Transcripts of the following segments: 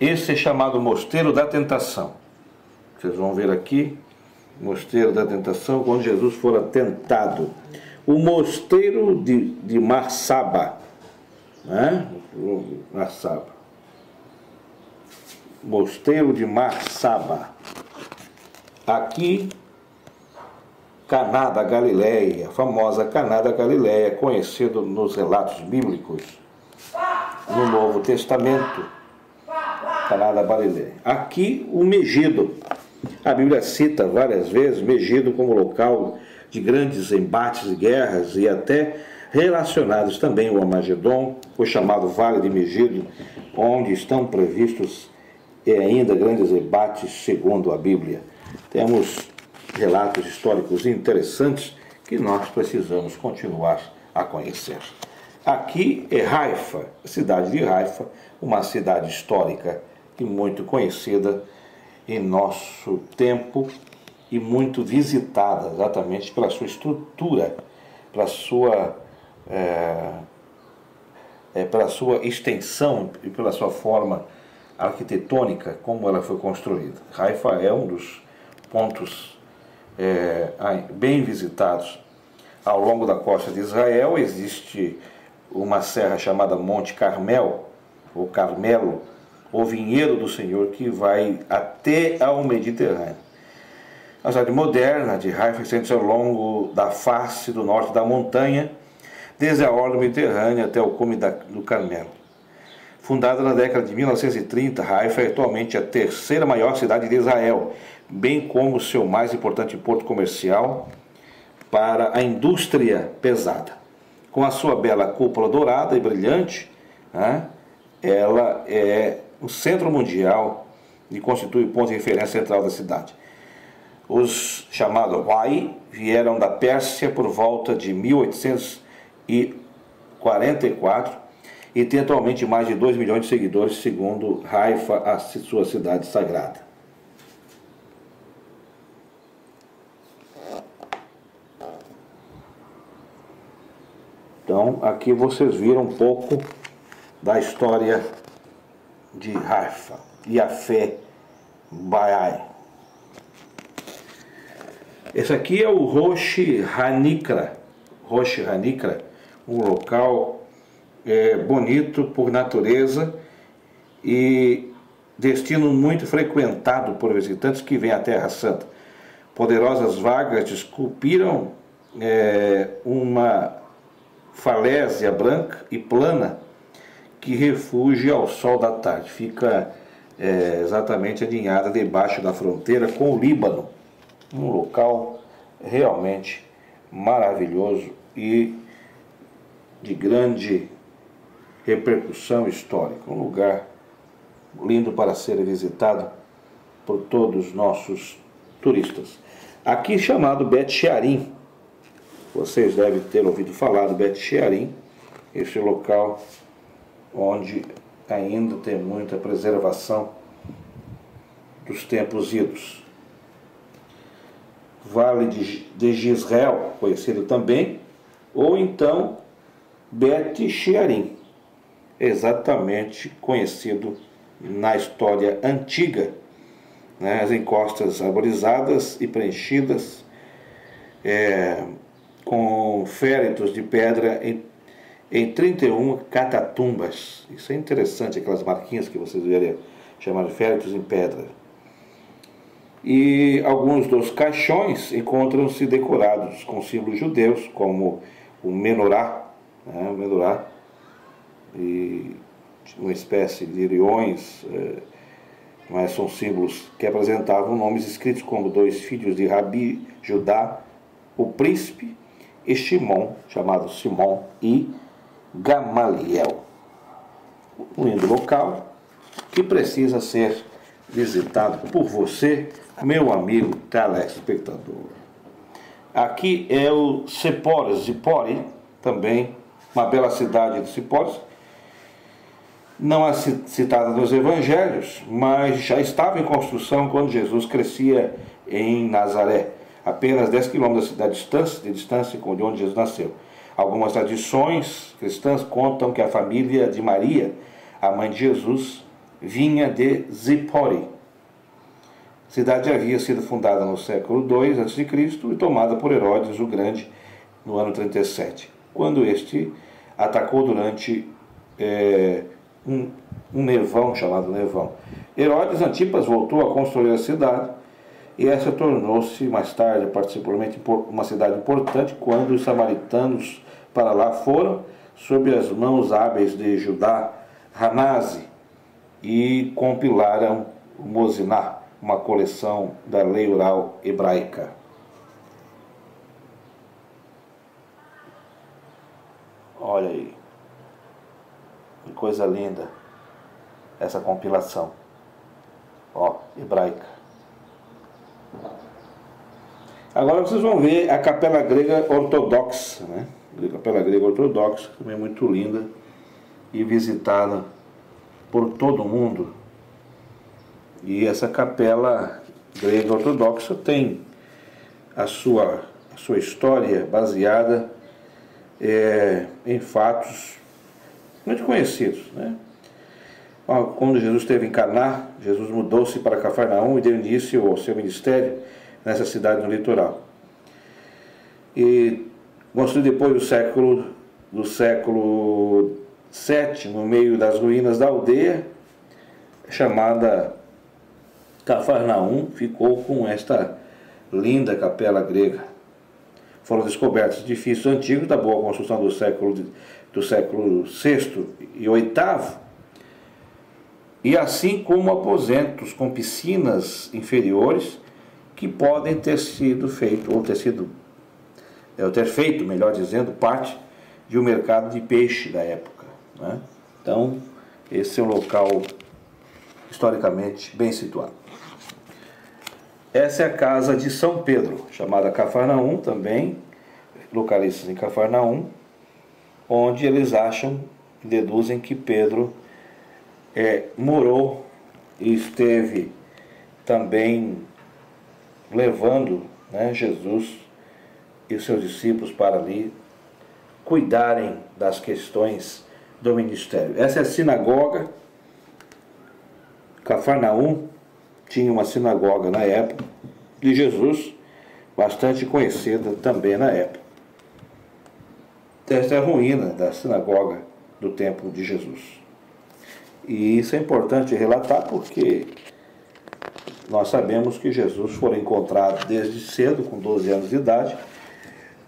Esse é chamado Mosteiro da Tentação. Vocês vão ver aqui, Mosteiro da Tentação, quando Jesus fora tentado. O Mosteiro de Marsaba, né? Marsaba. Mosteiro de Marsaba. Aqui, Caná da Galileia, a famosa Caná da Galileia, conhecido nos relatos bíblicos no Novo Testamento. Caná da Galileia. Aqui, o Megido. A Bíblia cita várias vezes Megido como local de grandes embates e guerras, e até relacionados também ao Armagedon, o chamado Vale de Megido, onde estão previstos ainda grandes embates segundo a Bíblia. Temos relatos históricos interessantes que nós precisamos continuar a conhecer. Aqui é Haifa, a cidade de Haifa, uma cidade histórica e muito conhecida em nosso tempo e muito visitada exatamente pela sua estrutura, pela sua extensão e pela sua forma arquitetônica, como ela foi construída. Haifa é um dos pontos bem visitados ao longo da costa de Israel. Existe uma serra chamada Monte Carmel, ou Carmelo, o vinhedo do Senhor, que vai até ao Mediterrâneo. A cidade moderna de Haifa estende-se ao longo da face do norte da montanha, desde a orla do Mediterrâneo até o cume do Carmelo. Fundada na década de 1930, Haifa é atualmente a terceira maior cidade de Israel, bem como seu mais importante porto comercial para a indústria pesada. Com a sua bela cúpula dourada e brilhante, né, ela é o centro mundial e constitui o ponto de referência central da cidade. Os chamados Wai vieram da Pérsia por volta de 1844 e tem atualmente mais de 2 milhões de seguidores, segundo Haifa, a sua cidade sagrada. Então, aqui vocês viram um pouco da história de Haifa e a fé Baai. Esse aqui é o Rosh Hanikra. Rosh Hanikra, um local bonito por natureza e destino muito frequentado por visitantes que vêm à Terra Santa. Poderosas vagas esculpiram uma falésia branca e plana que refugia ao sol da tarde. Fica exatamente alinhada debaixo da fronteira com o Líbano. Um local realmente maravilhoso e de grande repercussão histórica. Um lugar lindo para ser visitado por todos os nossos turistas. Aqui chamado Bet Shearim. Vocês devem ter ouvido falar do Bet Shearim, esse local onde ainda tem muita preservação dos templos idos. Vale de Jezreel, conhecido também, ou então Bet Shearim, exatamente conhecido na história antiga, né? As encostas arborizadas e preenchidas com féretros de pedra em 31 catatumbas. Isso é interessante, aquelas marquinhas que vocês verem, chamar de féretros em pedra. E alguns dos caixões encontram-se decorados com símbolos judeus, como o menorá, né, o menorá, e uma espécie de leões, mas são símbolos que apresentavam nomes escritos como 2 filhos de Rabi Judá, o príncipe, e Shimon, chamado Simão, e Gamaliel. Um lindo local que precisa ser visitado por você, meu amigo telespectador. Aqui é o Zipori, também uma bela cidade de Zipori. Não é citada nos evangelhos, mas já estava em construção quando Jesus crescia em Nazaré, apenas 10 quilômetros de distância de onde Jesus nasceu. Algumas tradições cristãs contam que a família de Maria, a mãe de Jesus, vinha de Zipori. A cidade havia sido fundada no século II a.C. e tomada por Herodes o Grande no ano 37, quando este atacou durante um nevão chamado Nevão. Herodes Antipas voltou a construir a cidade e essa tornou-se mais tarde, particularmente, uma cidade importante quando os samaritanos para lá foram sob as mãos hábeis de Judá Hanasi e compilaram o Moziná, uma coleção da lei oral hebraica. Olha aí, que coisa linda essa compilação, ó, hebraica. Agora vocês vão ver a capela grega ortodoxa, né? A capela grega ortodoxa, também muito linda e visitada por todo mundo. E essa capela grega ortodoxa tem a sua história baseada em fatos muito conhecidos, né? Quando Jesus esteve em Caná, Jesus mudou-se para Cafarnaum e deu início ao seu ministério nessa cidade no litoral. E construído depois do século VII, no meio das ruínas da aldeia, chamada Cafarnaum, ficou com esta linda capela grega. Foram descobertos edifícios antigos da boa construção do século VI e VIII, e assim como aposentos com piscinas inferiores que podem ter sido feito, ou ter feito, melhor dizendo, parte de um mercado de peixe da época, né? Então, esse é um local historicamente bem situado. Essa é a casa de São Pedro, chamada Cafarnaum também, localistas em Cafarnaum, onde eles deduzem que Pedro morou e esteve também levando, né, Jesus e seus discípulos para ali cuidarem das questões do ministério. Essa é a sinagoga. Cafarnaum tinha uma sinagoga na época de Jesus, bastante conhecida também na época. Esta é a ruína da sinagoga do templo de Jesus. E isso é importante relatar porque nós sabemos que Jesus foi encontrado desde cedo, com 12 anos de idade,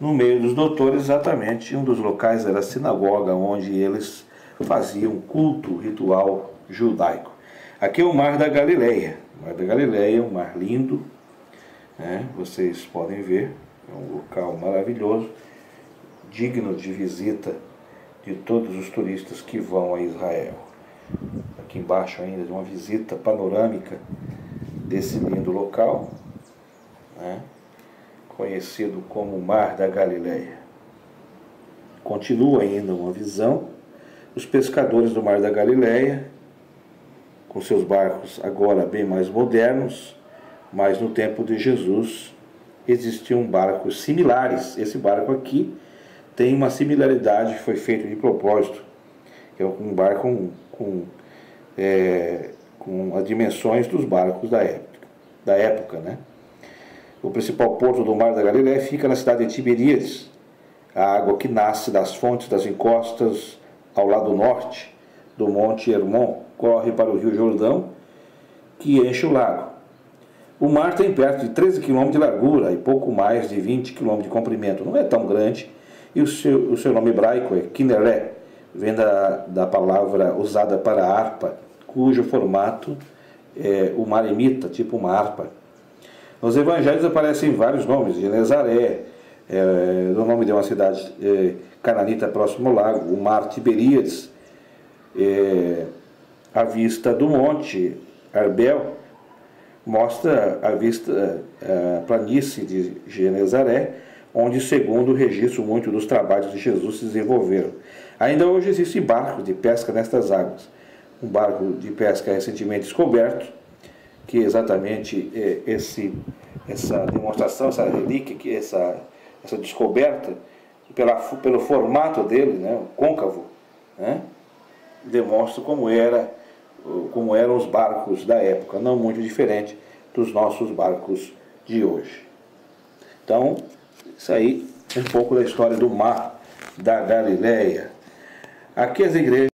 no meio dos doutores, exatamente um dos locais era a sinagoga, onde eles faziam culto ritual judaico. Aqui é o Mar da Galileia. O Mar da Galileia é um mar lindo, né? Vocês podem ver, é um local maravilhoso, digno de visita de todos os turistas que vão a Israel. Aqui embaixo ainda de uma visita panorâmica desse lindo local, né? Conhecido como Mar da Galileia. Continua ainda uma visão dos pescadores do Mar da Galileia, com seus barcos agora bem mais modernos, mas no tempo de Jesus existiam barcos similares. Esse barco aqui tem uma similaridade, foi feito de propósito, que é um barco com as dimensões dos barcos da época, né? O principal porto do Mar da Galileia fica na cidade de Tiberíades. A água que nasce das fontes das encostas ao lado norte do Monte Hermon corre para o Rio Jordão, que enche o lago. O mar tem perto de 13 km de largura e pouco mais de 20 km de comprimento. Não é tão grande, e o seu nome hebraico é Kinneré, vem da palavra usada para harpa, cujo formato o mar imita, tipo uma harpa. Nos evangelhos aparecem vários nomes: Genezaré, o nome de uma cidade cananita próximo ao lago, o mar Tiberíades, a vista do monte Arbel mostra a planície de Genezaré, onde, segundo o registro, muitos dos trabalhos de Jesus se desenvolveram. Ainda hoje existem barcos de pesca nestas águas. Um barco de pesca recentemente descoberto, que exatamente essa demonstração, essa relíquia, essa descoberta, pelo formato dele, né, côncavo, né, demonstra como era como eram os barcos da época, não muito diferente dos nossos barcos de hoje. Então, isso aí é um pouco da história do mar da Galileia. Aqui as igrejas